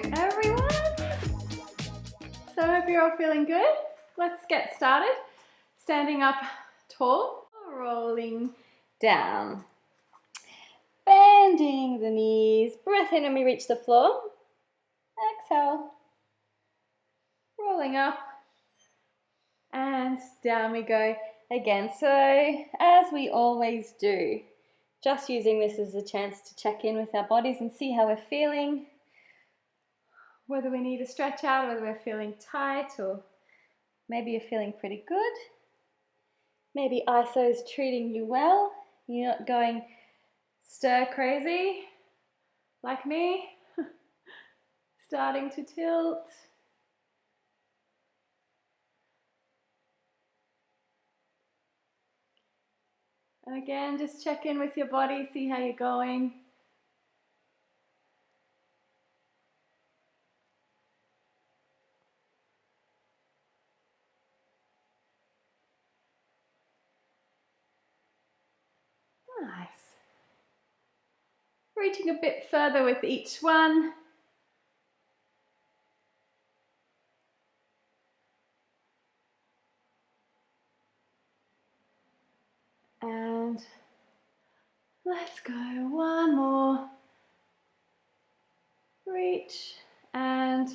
everyone. So I hope you're all feeling good. Let's get started. Standing up tall, rolling down. Bending the knees, breath in when we reach the floor. Exhale. Rolling up and down we go again. So as we always do, just using this as a chance to check in with our bodies and see how we're feeling. Whether we need to stretch out, whether we're feeling tight, or maybe you're feeling pretty good. Maybe ISO is treating you well. You're not going stir crazy like me. Starting to tilt. And again, just check in with your body, see how you're going. Nice. Reaching a bit further with each one. And let's go. One more. Reach and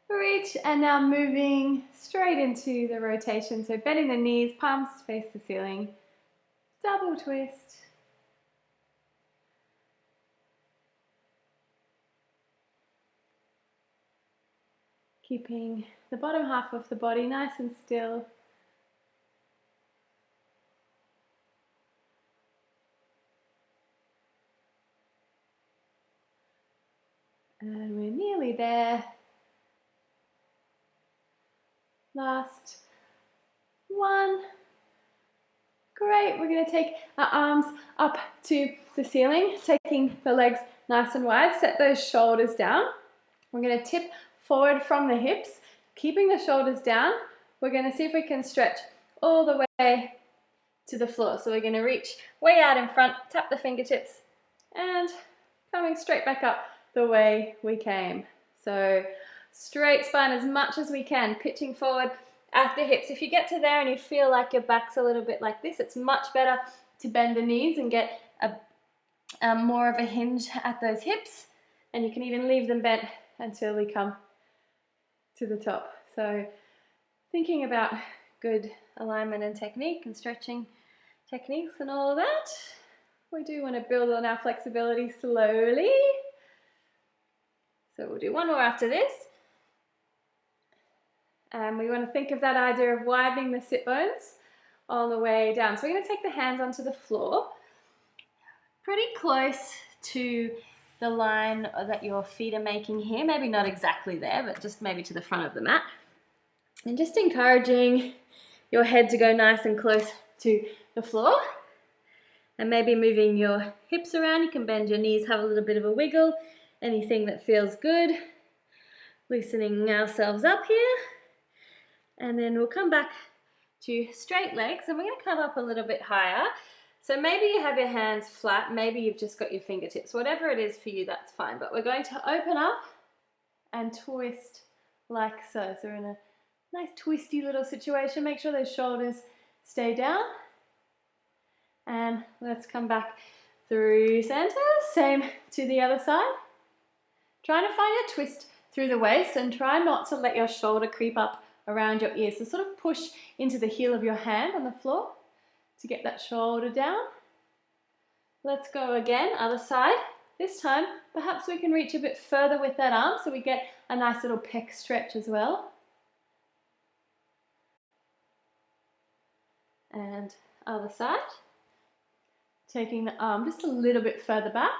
reach, and now moving straight into the rotation. So bending the knees, palms face the ceiling. Double twist. Keeping the bottom half of the body nice and still. And we're nearly there. Last one. Great, we're going to take our arms up to the ceiling, taking the legs nice and wide. Set those shoulders down. We're going to tip forward from the hips, keeping the shoulders down. We're going to see if we can stretch all the way to the floor. So we're going to reach way out in front, tap the fingertips, and coming straight back up the way we came. So straight spine as much as we can, pitching forward at the hips. If you get to there and you feel like your back's a little bit like this, it's much better to bend the knees and get more of a hinge at those hips. And you can even leave them bent until we come to the top. So thinking about good alignment and technique and stretching techniques and all of that. We do want to build on our flexibility slowly. So we'll do one more after this. And we want to think of that idea of widening the sit bones on the way down. So we're going to take the hands onto the floor, pretty close to the line that your feet are making here. Maybe not exactly there, but just maybe to the front of the mat. And just encouraging your head to go nice and close to the floor. And maybe moving your hips around. You can bend your knees, have a little bit of a wiggle. Anything that feels good. Loosening ourselves up here. And then we'll come back to straight legs, and we're going to come up a little bit higher. So maybe you have your hands flat, maybe you've just got your fingertips. Whatever it is for you, that's fine. But we're going to open up and twist like so. So we're in a nice twisty little situation. Make sure those shoulders stay down. And let's come back through center. Same to the other side. Trying to find a twist through the waist, and try not to let your shoulder creep up around your ears. So sort of push into the heel of your hand on the floor to get that shoulder down. Let's go again, other side. This time, perhaps we can reach a bit further with that arm so we get a nice little pec stretch as well. And other side. Taking the arm just a little bit further back.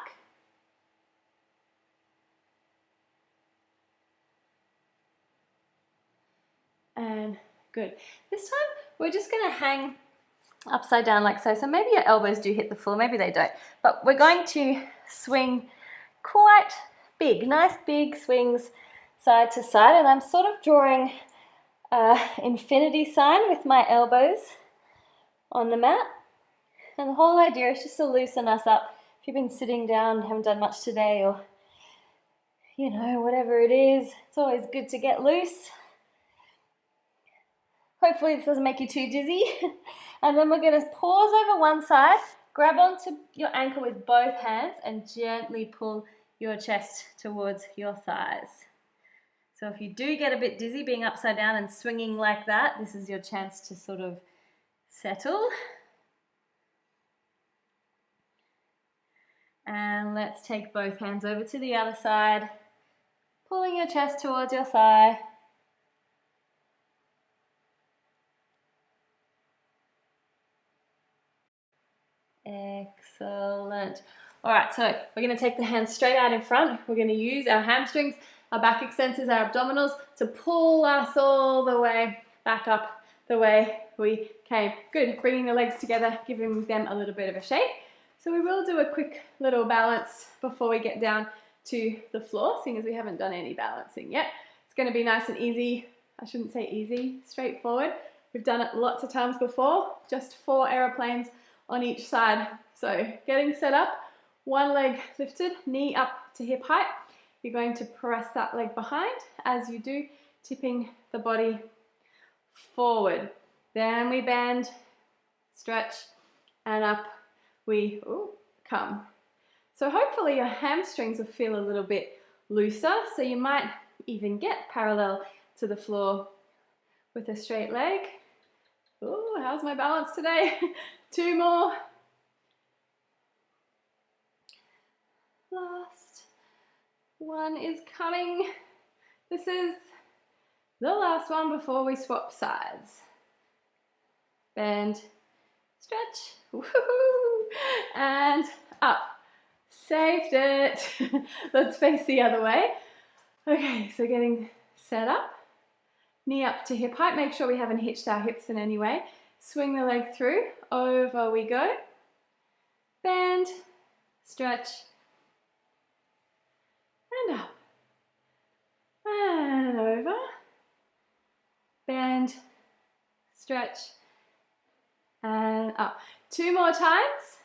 And good. This time we're just going to hang upside down like so. So maybe your elbows do hit the floor, maybe they don't. But we're going to swing quite big, nice big swings side to side. And I'm sort of drawing an infinity sign with my elbows on the mat. And the whole idea is just to loosen us up. If you've been sitting down, haven't done much today, or you know, whatever it is, it's always good to get loose. Hopefully this doesn't make you too dizzy. And then we're going to pause over one side, grab onto your ankle with both hands and gently pull your chest towards your thighs. So if you do get a bit dizzy being upside down and swinging like that, this is your chance to sort of settle. And let's take both hands over to the other side, pulling your chest towards your thigh. Excellent. All right, so we're going to take the hands straight out in front. We're going to use our hamstrings, our back extensors, our abdominals to pull us all the way back up the way we came. Good. Bringing the legs together, giving them a little bit of a shake. So we will do a quick little balance before we get down to the floor, seeing as we haven't done any balancing yet. It's going to be nice and easy. I shouldn't say easy, straightforward. We've done it lots of times before, just 4 aeroplanes on each side. So getting set up, one leg lifted, knee up to hip height. You're going to press that leg behind as you do, tipping the body forward. Then we bend, stretch, and up we come. So hopefully your hamstrings will feel a little bit looser, so you might even get parallel to the floor with a straight leg. Ooh, how's my balance today? 2 more. Last one is coming. This is the last one before we swap sides. Bend, stretch, woohoo, and up. Saved it. Let's face the other way. Okay, so getting set up. Knee up to hip height. Make sure we haven't hitched our hips in any way. Swing the leg through. Over we go. Bend, stretch, and up. And over. Bend, stretch, and up. 2 more times.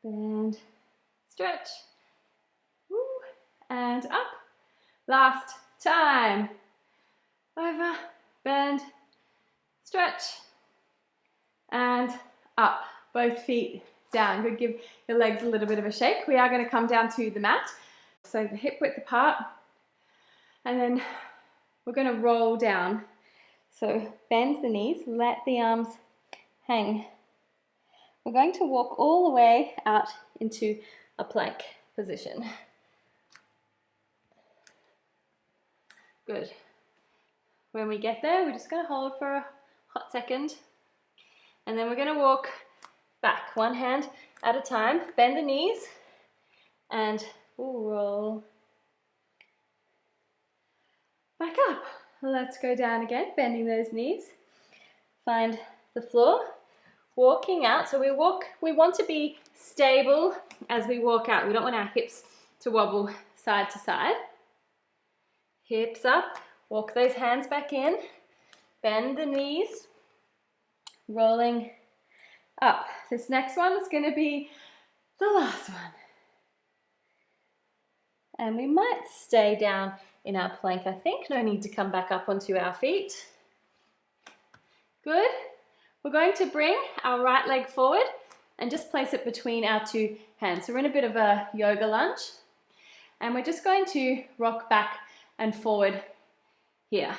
Bend, stretch, woo, and up. Last time. Over, bend, stretch, and up. Both feet down. Good, give your legs a little bit of a shake. We are going to come down to the mat. So the hip width apart. And then we're going to roll down. So bend the knees, let the arms hang. We're going to walk all the way out into a plank position. Good. When we get there, we're just going to hold for a hot second. And then we're going to walk back, one hand at a time. Bend the knees and we'll roll back up. Let's go down again, bending those knees. Find the floor. Walking out, so we want to be stable as we walk out. We don't want our hips to wobble side to side. Hips up, walk those hands back in, bend the knees, rolling up. This next one is going to be the last one. And we might stay down in our plank, I think. No need to come back up onto our feet. Good. We're going to bring our right leg forward and just place it between our 2 hands. So we're in a bit of a yoga lunge. And we're just going to rock back and forward here.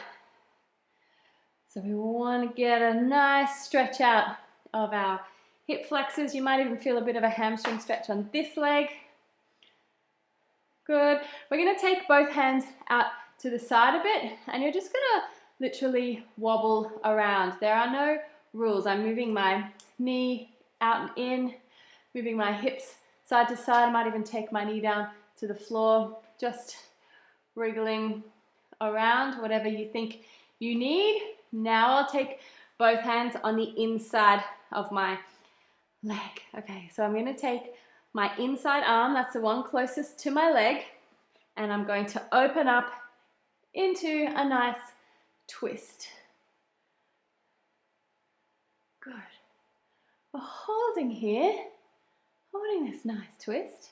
So we want to get a nice stretch out of our hip flexors. You might even feel a bit of a hamstring stretch on this leg. Good. We're going to take both hands out to the side a bit, and you're just going to literally wobble around. There are no rules. I'm moving my knee out and in, moving my hips side to side. I might even take my knee down to the floor, just wriggling around, whatever you think you need. Now I'll take both hands on the inside of my leg. Okay, so I'm going to take my inside arm, that's the one closest to my leg, and I'm going to open up into a nice twist. Good. We're holding here, holding this nice twist.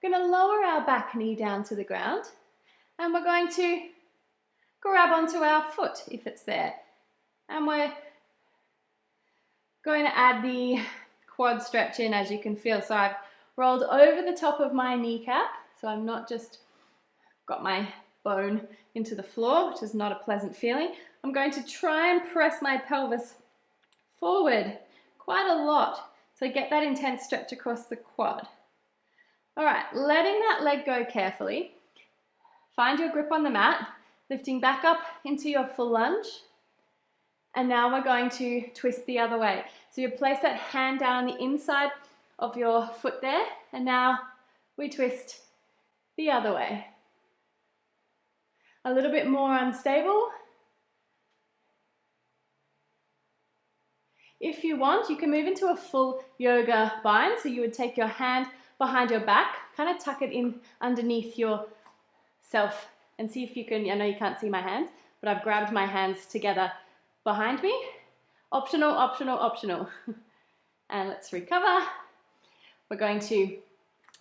We're We're going to lower our back knee down to the ground, and we're going to grab onto our foot if it's there. And we're going to add the quad stretch in, as you can feel. So I've rolled over the top of my kneecap, so I'm not just got my bone into the floor, which is not a pleasant feeling. I'm going to try and press my pelvis forward quite a lot, so get that intense stretch across the quad. All right, letting that leg go carefully. Find your grip on the mat, lifting back up into your full lunge. And now we're going to twist the other way. So you place that hand down on the inside of your foot there, and now we twist the other way. A little bit more unstable. If you want, you can move into a full yoga bind. So you would take your hand behind your back, kind of tuck it in underneath yourself, and see if you can, I know you can't see my hands, but I've grabbed my hands together behind me. Optional, optional, optional. And let's recover. We're going to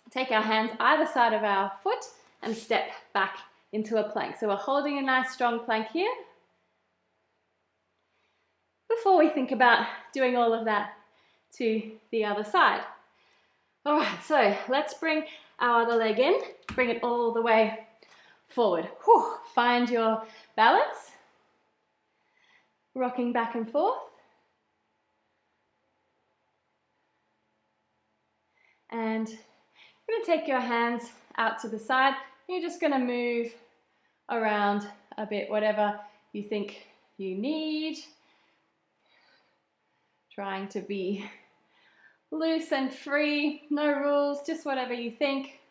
take our hands either side of our foot and step back into a plank. So we're holding a nice strong plank here before we think about doing all of that to the other side. All right, so let's bring our other leg in, bring it all the way forward. Whew. Find your balance, rocking back and forth. And you're going to take your hands out to the side. You're just going to move around a bit, whatever you think you need. Trying to be loose and free, no rules, just whatever you think.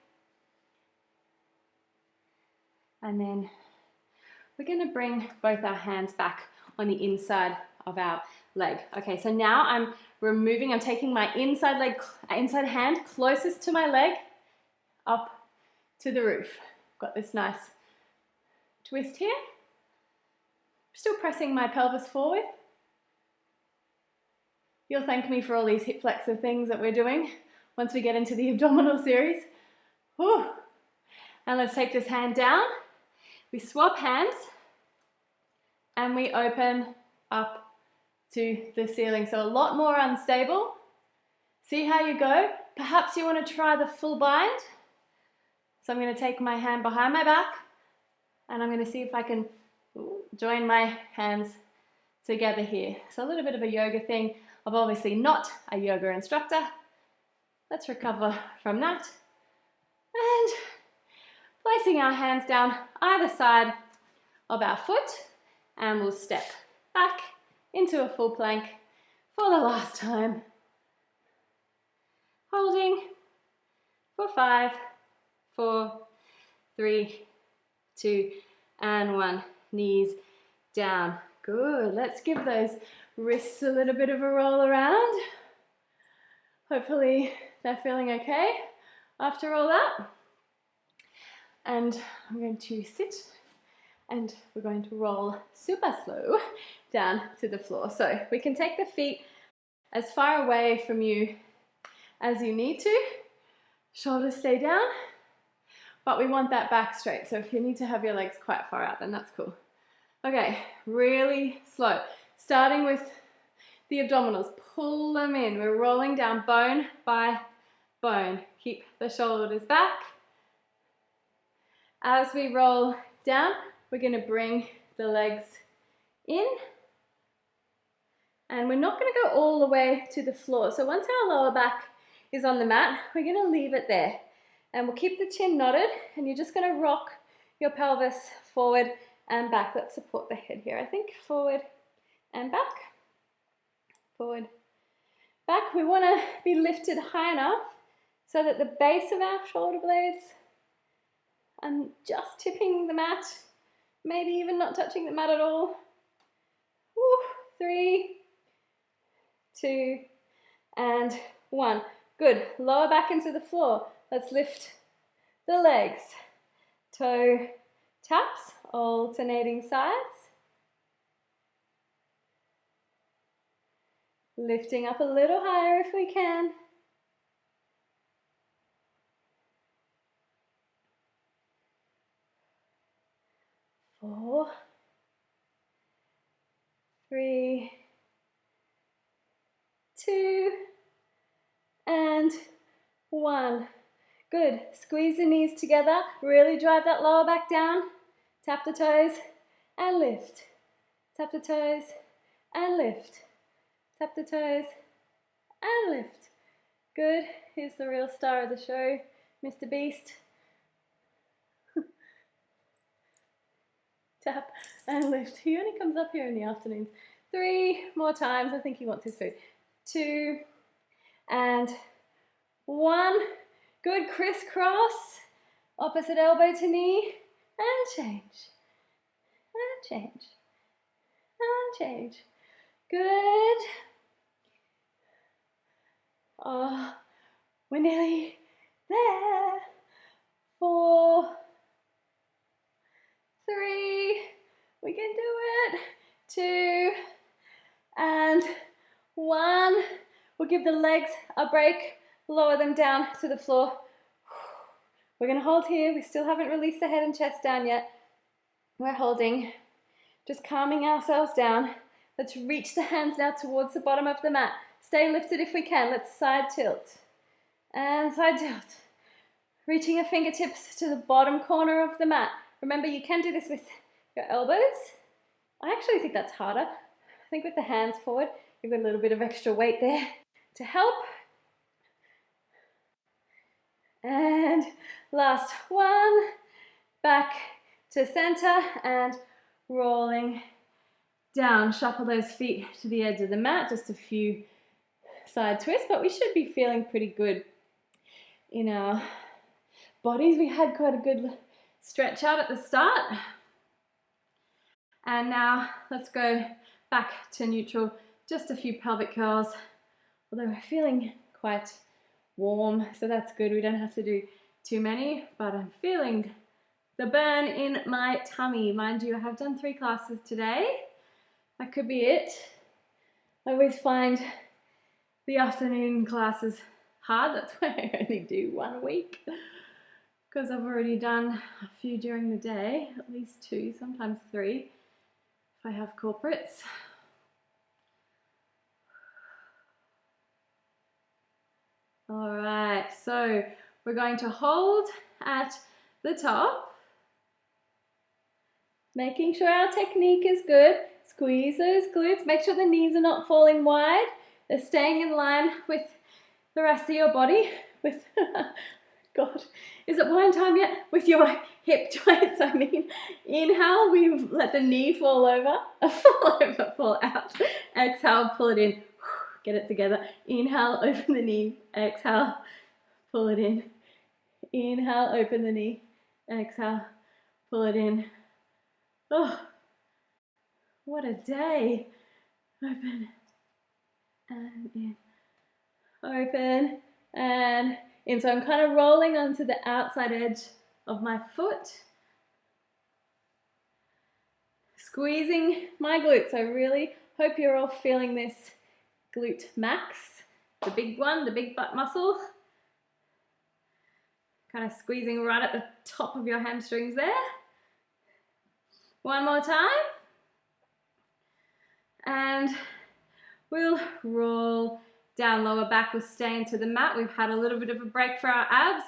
And then we're going to bring both our hands back on the inside of our leg. Okay, so now I'm taking my inside hand closest to my leg up to the roof. Got this nice twist here. Still pressing my pelvis forward. You'll thank me for all these hip flexor things that we're doing once we get into the abdominal series. Whew. And let's take this hand down. We swap hands and we open up to the ceiling. So a lot more unstable. See how you go. Perhaps you want to try the full bind. So I'm going to take my hand behind my back and I'm going to see if I can join my hands together here. So a little bit of a yoga thing. I'm obviously not a yoga instructor. Let's recover from that. And placing our hands down either side of our foot, and we'll step back into a full plank for the last time. Holding for 5, 4, 3, 2, and 1. Knees down. Good. Let's give those wrists a little bit of a roll around. Hopefully they're feeling okay after all that. And I'm going to sit and we're going to roll super slow down to the floor. So we can take the feet as far away from you as you need to. Shoulders stay down, but we want that back straight. So if you need to have your legs quite far out, then that's cool. Okay, really slow. Starting with the abdominals, pull them in. We're rolling down bone by bone. Keep the shoulders back. As we roll down, we're going to bring the legs in. And we're not going to go all the way to the floor. So once our lower back is on the mat, we're going to leave it there. And we'll keep the chin nodded, and you're just going to rock your pelvis forward and back. Let's support the head here, I think. Forward and back. Forward, back. We want to be lifted high enough so that the base of our shoulder blades are just tipping the mat, maybe even not touching the mat at all. 3, 2, and 1. Good. Lower back into the floor. Let's lift the legs. Toe taps, alternating sides. Lifting up a little higher if we can. 3, 2, and 1. Good. Squeeze the knees together. Really drive that lower back down. Tap the toes and lift. Tap the toes and lift. Tap the toes and lift. Good. Here's the real star of the show, Mr. Beast. Tap and lift. He only comes up here in the afternoons. 3 more times. I think he wants his food. 2 and 1. Good. Crisscross. Opposite elbow to knee. And change. And change. And change. Good. Oh, we're nearly there. 4, 3, we can do it. 2 and 1. We'll give the legs a break, lower them down to the floor. We're going to hold here. We still haven't released the head and chest down yet. We're holding, just calming ourselves down. Let's reach the hands now towards the bottom of the mat. Stay lifted if we can. Let's side tilt and side tilt. Reaching your fingertips to the bottom corner of the mat. Remember, you can do this with your elbows. I actually think that's harder. I think with the hands forward, you've got a little bit of extra weight there to help. And last one. Back to center and rolling down. Shuffle those feet to the edge of the mat. Just a few side twists, but we should be feeling pretty good in our bodies. We had quite a good stretch out at the start. And now let's go back to neutral. Just a few pelvic curls, although we're feeling quite warm, so that's good. We don't have to do too many, but I'm feeling the burn in my tummy. Mind you, I have done 3 classes today. That could be it. I always find the afternoon classes hard. That's why I only do 1 a week, because I've already done a few during the day, at least 2, sometimes 3 if I have corporates. All right, so we're going to hold at the top, making sure our technique is good. Squeeze those glutes, make sure the knees are not falling wide. They're staying in line with the rest of your body. With, God, is it wine time yet? With your hip joints, I mean. Inhale, we let the knee fall over, fall out. Exhale, pull it in. Get it together. Inhale, open the knee. Exhale, pull it in. Inhale, open the knee. Exhale, pull it in. Oh, what a day. Open and in. Open and in. So I'm kind of rolling onto the outside edge of my foot. Squeezing my glutes. I really hope you're all feeling this glute max, the big one, the big butt muscle. Kind of squeezing right at the top of your hamstrings there. One more time. And we'll roll down, lower back will stay into the mat. We've had a little bit of a break for our abs.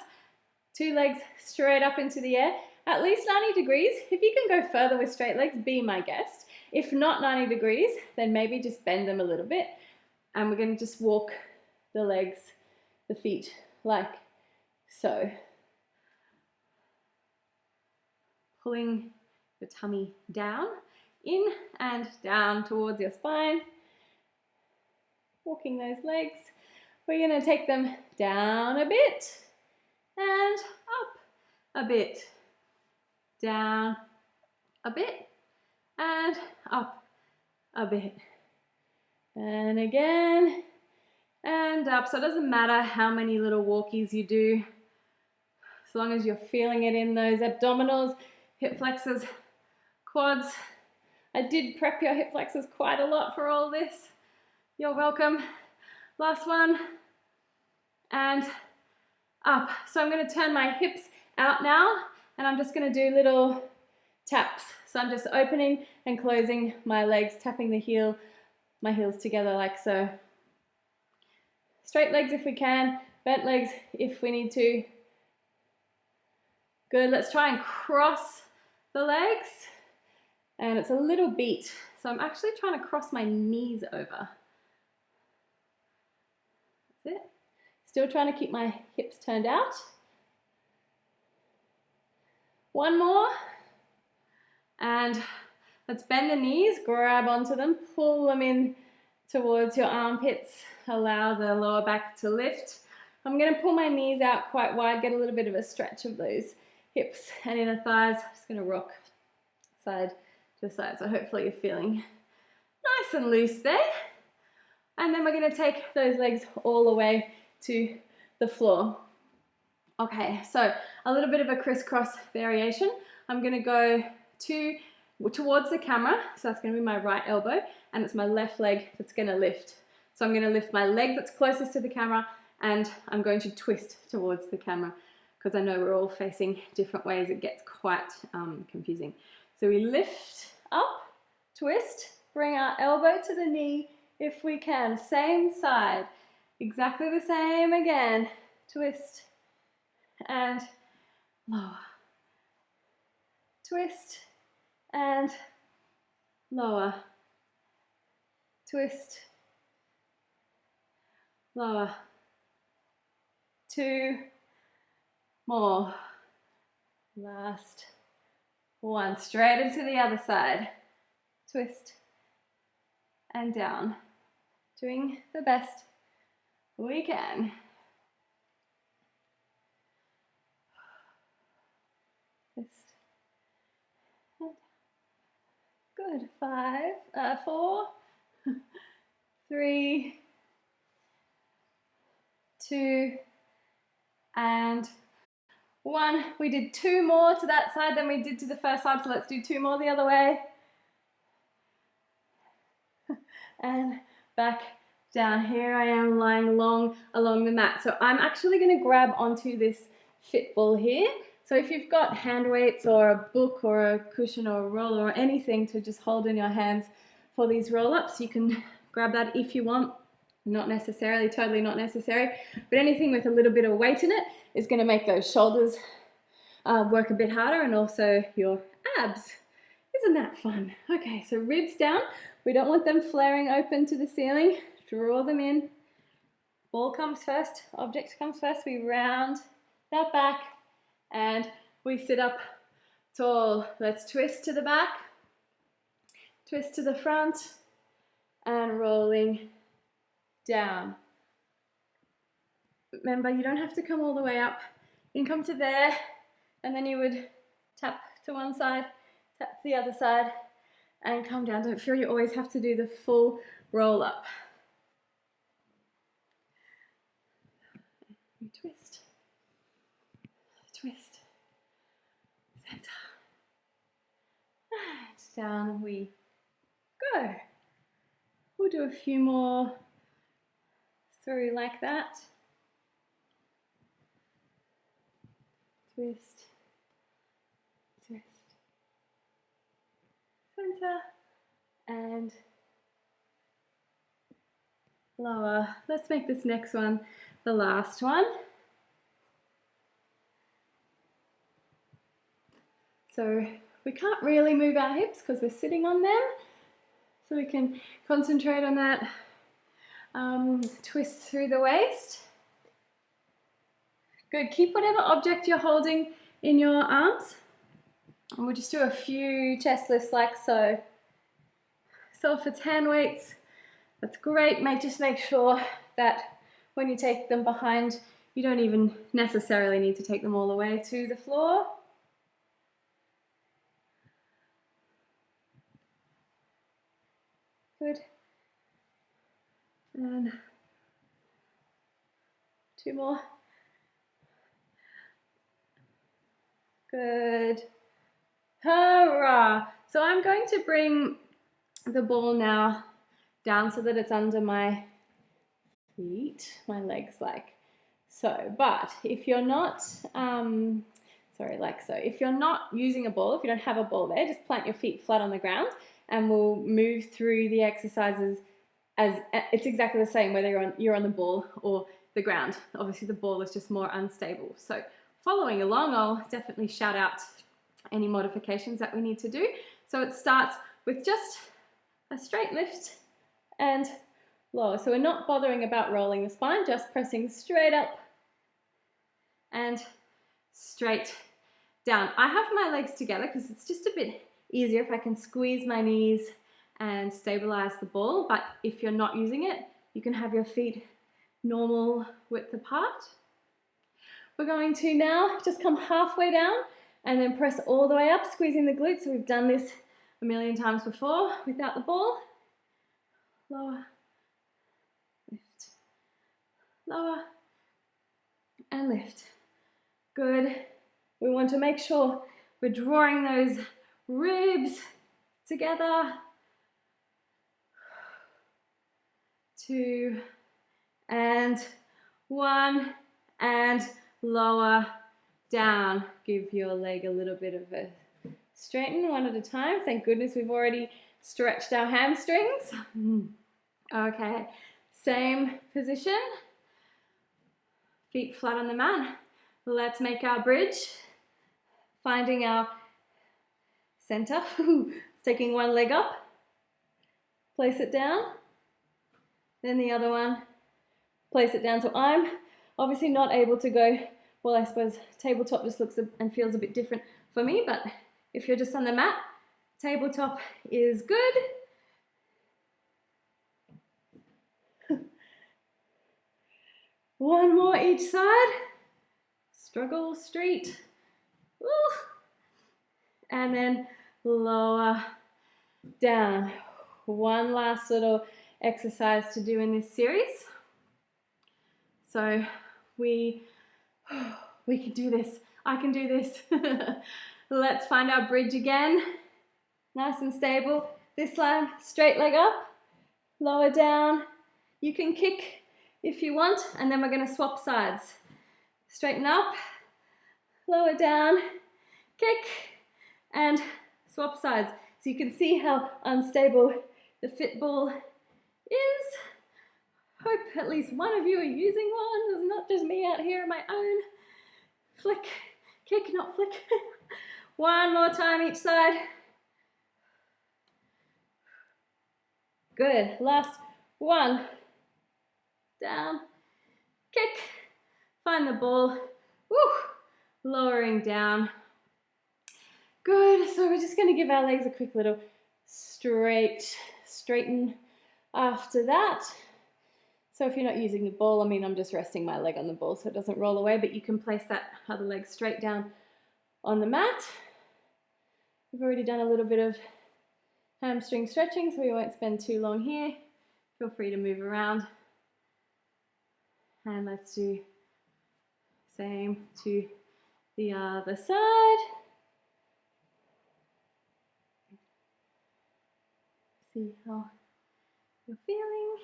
2 legs straight up into the air, at least 90 degrees. If you can go further with straight legs, be my guest. If not 90 degrees, then maybe just bend them a little bit. And we're going to just walk the legs, the feet, like so. Pulling the tummy down, in and down towards your spine. Walking those legs. We're going to take them down a bit and up a bit. Down a bit and up a bit. And again, and up. So it doesn't matter how many little walkies you do, as long as you're feeling it in those abdominals, hip flexors, quads. I did prep your hip flexors quite a lot for all this. You're welcome. Last one, and up. So I'm going to turn my hips out now, and I'm just going to do little taps. So I'm just opening and closing my legs, tapping my heels together like so. Straight legs if we can, bent legs if we need to. Good, let's try and cross the legs. And it's a little beat. So I'm actually trying to cross my knees over. That's it. Still trying to keep my hips turned out. One more. And let's bend the knees, grab onto them, pull them in towards your armpits. Allow the lower back to lift. I'm going to pull my knees out quite wide, get a little bit of a stretch of those hips and inner thighs. I'm just going to rock side to side. So hopefully you're feeling nice and loose there. And then we're going to take those legs all the way to the floor. Okay, so a little bit of a crisscross variation. I'm going to go towards the camera. So that's going to be my right elbow, and it's my left leg that's going to lift. So I'm going to lift my leg that's closest to the camera, and I'm going to twist towards the camera because I know we're all facing different ways. It gets quite confusing. So we lift up, twist, bring our elbow to the knee if we can. Same side, exactly the same again. Twist and lower. Twist and lower. Twist, lower. 2 more. Last one. Straight into the other side. Twist and down. Doing the best we can. Twist. Good. 4, 3, 2, and 1. We did 2 more to that side than we did to the first side, so let's do 2 more the other way. And back down. Here I am lying along the mat. So I'm actually going to grab onto this fit ball here. So if you've got hand weights or a book or a cushion or a roller or anything to just hold in your hands for these roll-ups, you can grab that if you want. Not necessarily, totally not necessary, but anything with a little bit of weight in it is going to make those shoulders work a bit harder, and also your abs. Isn't that fun? Okay, so ribs down. We don't want them flaring open to the ceiling. Draw them in. Ball comes first, object comes first. We round that back and we sit up tall. Let's twist to the back, twist to the front, and rolling down. Remember, you don't have to come all the way up. You can come to there, and then you would tap to one side, tap to the other side, and come down. Don't feel you always have to do the full roll up. Twist, twist, center, and down we go. We'll do a few more through like that. Twist, twist, center, and lower. Let's make this next one the last one. So we can't really move our hips because we're sitting on them. So we can concentrate on that twist through the waist. Good, keep whatever object you're holding in your arms. And we'll just do a few chest lifts like so. So if it's hand weights, that's great. Just make sure that when you take them behind, you don't even necessarily need to take them all the way to the floor. Good. And 2 more. Good. Hurrah! So I'm going to bring the ball now down so that it's under my feet, my legs like so. But if you're not, so Sorry, like so. If you're not using a ball, if you don't have a ball there, just plant your feet flat on the ground and we'll move through the exercises as it's exactly the same whether you're on the ball or the ground. Obviously the ball is just more unstable. So following along, I'll definitely shout out any modifications that we need to do. So it starts with just a straight lift and lower. So we're not bothering about rolling the spine, just pressing straight up and straight down. I have my legs together because it's just a bit easier if I can squeeze my knees and stabilize the ball, but if you're not using it, you can have your feet normal width apart. We're going to now just come halfway down and then press all the way up, squeezing the glutes. So we've done this a million times before without the ball. Lower, lift, lower, and lift. Good. We want to make sure we're drawing those ribs together. 2 and 1 and lower down. Give your leg a little bit of a straighten one at a time. Thank goodness we've already stretched our hamstrings. Okay, same position. Feet flat on the mat. Let's make our bridge. Finding our center. Taking one leg up. Place it down. Then the other one. Place it down. So I'm obviously not able to go, well, I suppose tabletop just looks and feels a bit different for me, but if you're just on the mat, tabletop is good. One more each side. Struggle street. Woo. And then lower down. One last little exercise to do in this series. So we can do this. I can do this. Let's find our bridge again. Nice and stable. This time, straight leg up, lower down. You can kick if you want, and then we're going to swap sides. Straighten up, lower down, kick, and swap sides. So you can see how unstable the fit ball is. Hope at least one of you are using one. It's not just me out here on my own. Flick, kick, not flick. One more time each side. Good. Last one. Down, kick, find the ball. Woo. Lowering down. Good. So we're just going to give our legs a quick little straighten after that. So if you're not using the ball, I mean, I'm just resting my leg on the ball so it doesn't roll away, but you can place that other leg straight down on the mat. We've already done a little bit of hamstring stretching, so we won't spend too long here. Feel free to move around. And let's do same to the other side. See how you're feeling.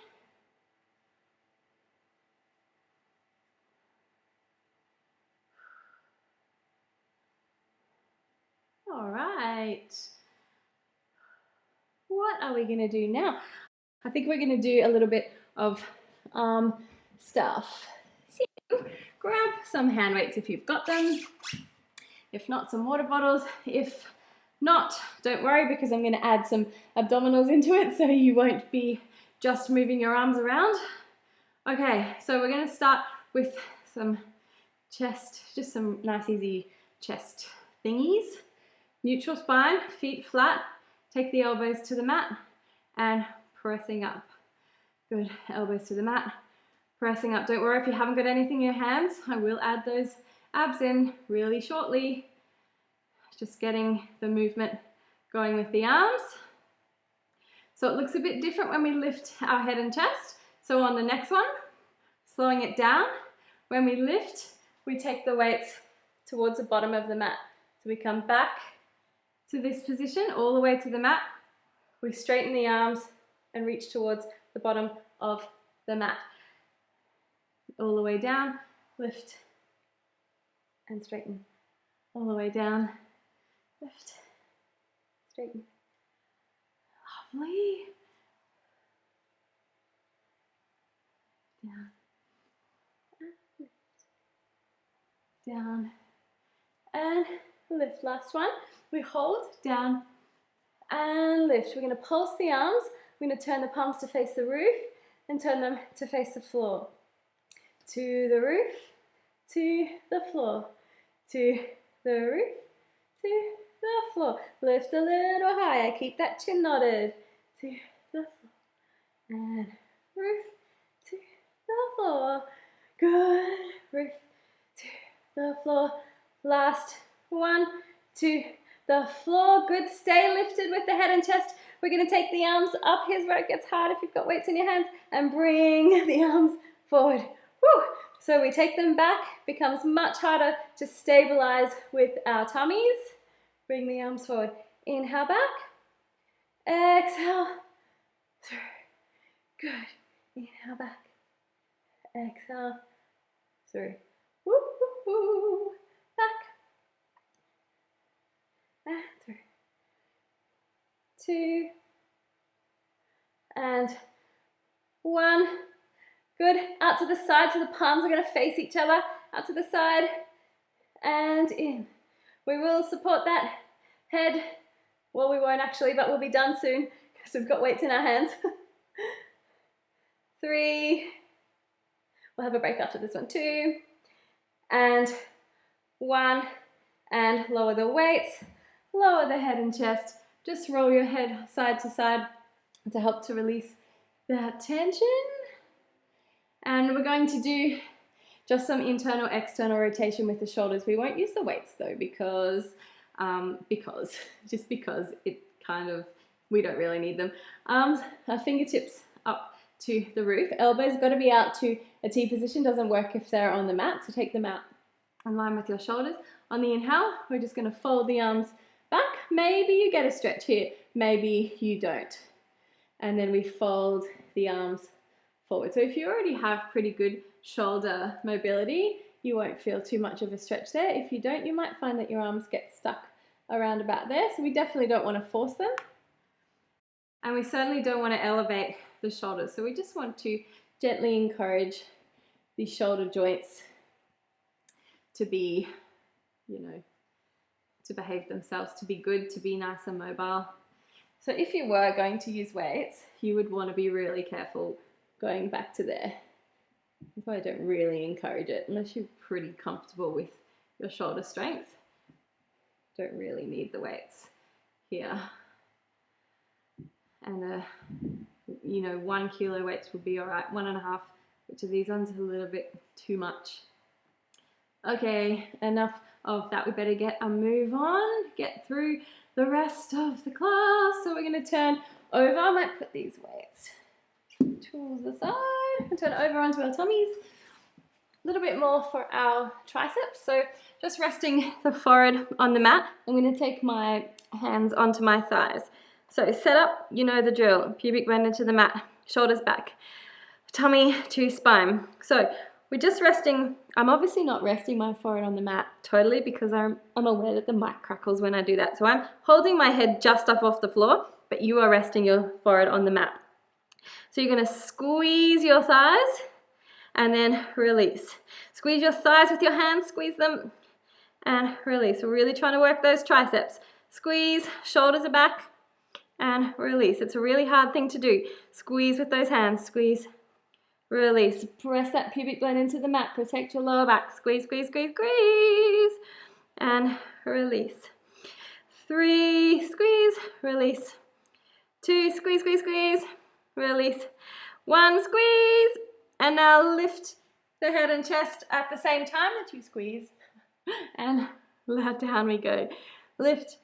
All right. What are we going to do now? I think we're going to do a little bit of stuff. So grab some hand weights if you've got them. If not, some water bottles. If not, don't worry because I'm going to add some abdominals into it so you won't be just moving your arms around. Okay, so we're going to start with some chest, just some nice easy chest thingies. Neutral spine, feet flat, take the elbows to the mat and pressing up. Good, elbows to the mat, pressing up. Don't worry if you haven't got anything in your hands, I will add those abs in really shortly. Just getting the movement going with the arms. So it looks a bit different when we lift our head and chest. So on the next one, slowing it down. When we lift, we take the weights towards the bottom of the mat. So we come back to this position, all the way to the mat. We straighten the arms and reach towards the bottom of the mat. All the way down, lift and straighten. all the way down, lift, straighten, lovely, down, lift, down, and lift. Last one, we hold, down, and lift. We're going to pulse the arms, we're going to turn the palms to face the roof, and turn them to face the floor. To the roof, to the floor, to the roof, to the floor. Lift a little higher, keep that chin nodded. To the floor, and roof, to the floor. Good, roof, to the floor. Last one, to the floor. Good, stay lifted with the head and chest. We're going to take the arms up. Here's where it gets hard if you've got weights in your hands, and bring the arms forward. Woo. So we take them back, becomes much harder to stabilize with our tummies. Bring the arms forward. Inhale back, exhale through. Good. Inhale back, exhale through. Woo, woo, woo. Back and through. 2 and 1. Good, out to the side, so the palms are going to face each other, out to the side, and in. We will support that head, well we won't actually, but we'll be done soon, because we've got weights in our hands. 3, we'll have a break after this one, 2, and 1, and lower the weights, lower the head and chest, just roll your head side to side to help to release that tension. And we're going to do just some internal, external rotation with the shoulders. We won't use the weights though, because it kind of, we don't really need them. Arms, our fingertips up to the roof. Elbows got to be out to a T position. Doesn't work if they're on the mat, so take them out in line with your shoulders. On the inhale, we're just going to fold the arms back. Maybe you get a stretch here, maybe you don't. And then we fold the arms forward. So if you already have pretty good shoulder mobility, you won't feel too much of a stretch there. If you don't, you might find that your arms get stuck around about there. So we definitely don't want to force them. And we certainly don't want to elevate the shoulders. So we just want to gently encourage the shoulder joints to be, to behave themselves, to be good, to be nice and mobile. So if you were going to use weights, you would want to be really careful going back to there. That's why I don't really encourage it unless you're pretty comfortable with your shoulder strength. Don't really need the weights here. And 1 kilo weights would be all right. 1.5, which of these ones are a little bit too much. Okay, enough of that. We better get a move on, get through the rest of the class. So we're going to turn over. I might put these weights tools aside and turn over onto our tummies. A little bit more for our triceps. So just resting the forehead on the mat. I'm going to take my hands onto my thighs. So set up, you know the drill. Pubic bone into the mat, shoulders back, tummy to spine. So we're just resting. I'm obviously not resting my forehead on the mat totally, because I'm aware that the mic crackles when I do that. So I'm holding my head just off the floor, but you are resting your forehead on the mat. So you're going to squeeze your thighs and then release. Squeeze your thighs with your hands, squeeze them and release. We're really trying to work those triceps. Squeeze, shoulders are back and release. It's a really hard thing to do. Squeeze with those hands, squeeze, release. Press that pubic bone into the mat, protect your lower back. Squeeze, squeeze, squeeze, squeeze and release. 3, squeeze, release. 2, squeeze, squeeze, squeeze. Release. 1, squeeze, and now lift the head and chest at the same time that you squeeze, and let down we go. Lift,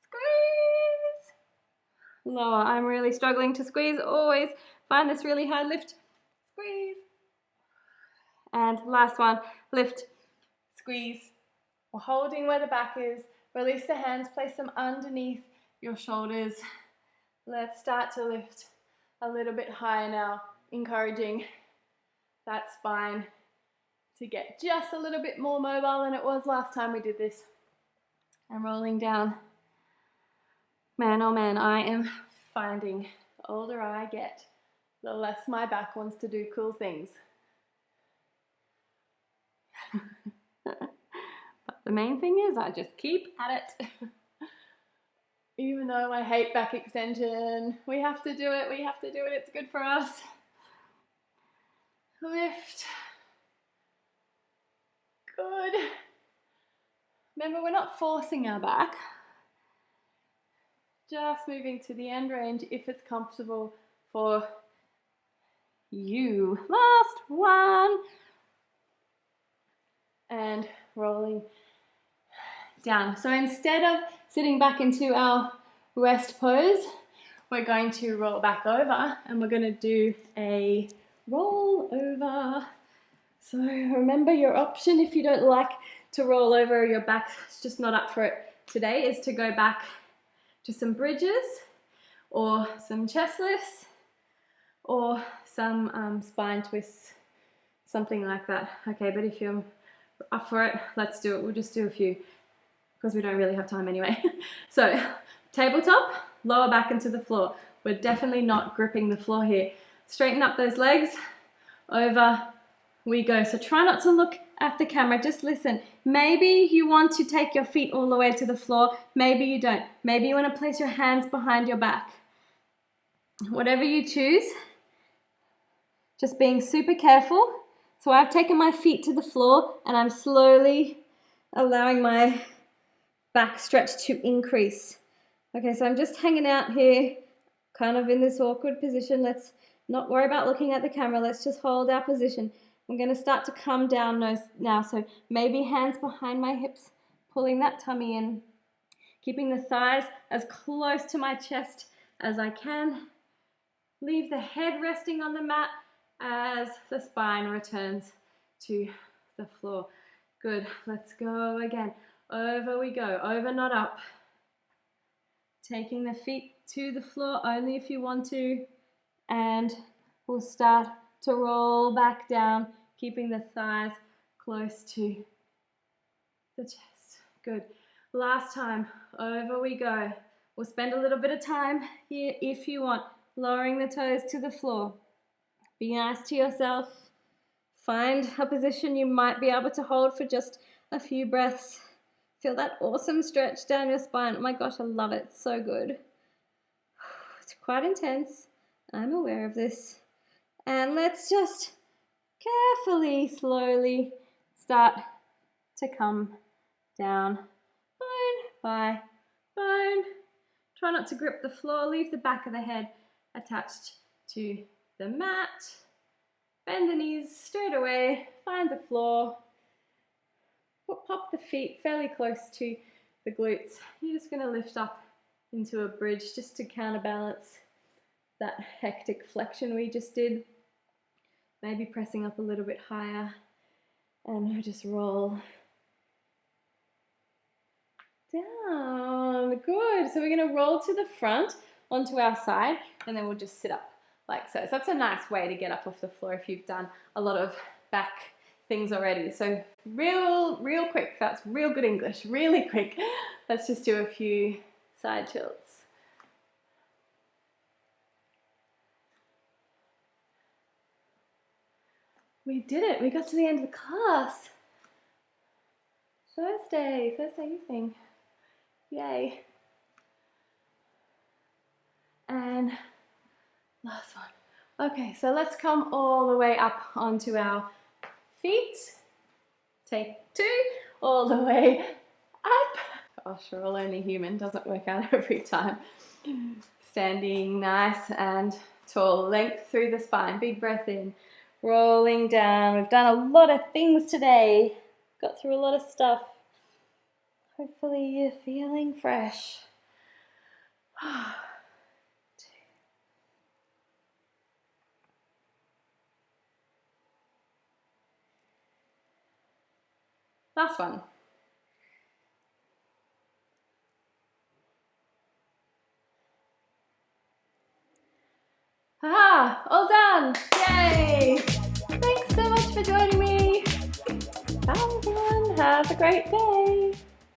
squeeze, lower. I'm really struggling to squeeze. Always find this really hard. Lift, squeeze, and last one. Lift, squeeze. We're holding where the back is. Release the hands. Place them underneath your shoulders. Let's start to lift a little bit higher now, encouraging that spine to get just a little bit more mobile than it was last time we did this. and rolling down. Man, oh man, I am finding the older I get, the less my back wants to do cool things. But the main thing is I just keep at it. Even though I hate back extension, we have to do it, it's good for us. Lift. Good. Remember, we're not forcing our back. Just moving to the end range if it's comfortable for you. Last one. And rolling down. So instead of sitting back into our rest pose, we're going to roll back over and we're going to do a roll over. So remember, your option if you don't like to roll over, your back's just not up for it today, is to go back to some bridges or some chest lifts or some spine twists, something like that. Okay, but if you're up for it, let's do it. We'll just do a few because we don't really have time anyway. So tabletop, lower back into the floor. We're definitely not gripping the floor here. Straighten up those legs, over we go. So try not to look at the camera, just listen. Maybe you want to take your feet all the way to the floor, maybe you don't. Maybe you want to place your hands behind your back. Whatever you choose, just being super careful. So I've taken my feet to the floor and I'm slowly allowing my back stretch to increase. Okay, so I'm just hanging out here, kind of in this awkward position. Let's not worry about looking at the camera. Let's just hold our position. I'm going to start to come down now. So maybe hands behind my hips, pulling that tummy in, keeping the thighs as close to my chest as I can. Leave the head resting on the mat as the spine returns to the floor. Good. Let's go again. Over we go. Over, not up. Taking the feet to the floor only if you want to. And we'll start to roll back down, keeping the thighs close to the chest. Good. Last time. Over we go. We'll spend a little bit of time here if you want, lowering the toes to the floor. Be nice to yourself. Find a position you might be able to hold for just a few breaths. Feel that awesome stretch down your spine. Oh my gosh, I love it. It's so good. It's quite intense. I'm aware of this. And let's just carefully, slowly start to come down bone by bone. Try not to grip the floor. Leave the back of the head attached to the mat. Bend the knees straight away. Find the floor. Pop the feet fairly close to the glutes. You're just going to lift up into a bridge just to counterbalance that hectic flexion we just did. Maybe pressing up a little bit higher, and we'll just roll down. Good. So we're going to roll to the front onto our side, and then we'll just sit up like so. So that's a nice way to get up off the floor if you've done a lot of back things already. So real quick. That's real good English. Really quick. Let's just do a few side tilts. We did it. We got to the end of the class. Thursday evening. Yay. And last one. Okay, so let's come all the way up onto our feet. Take 2, all the way up. Gosh, we're all only human. Doesn't work out every time. Standing nice and tall. Length through the spine. Big breath in. Rolling down. We've done a lot of things today. Got through a lot of stuff. Hopefully you're feeling fresh. Last one. All done. Yay. Thanks so much for joining me. Bye everyone. Have a great day.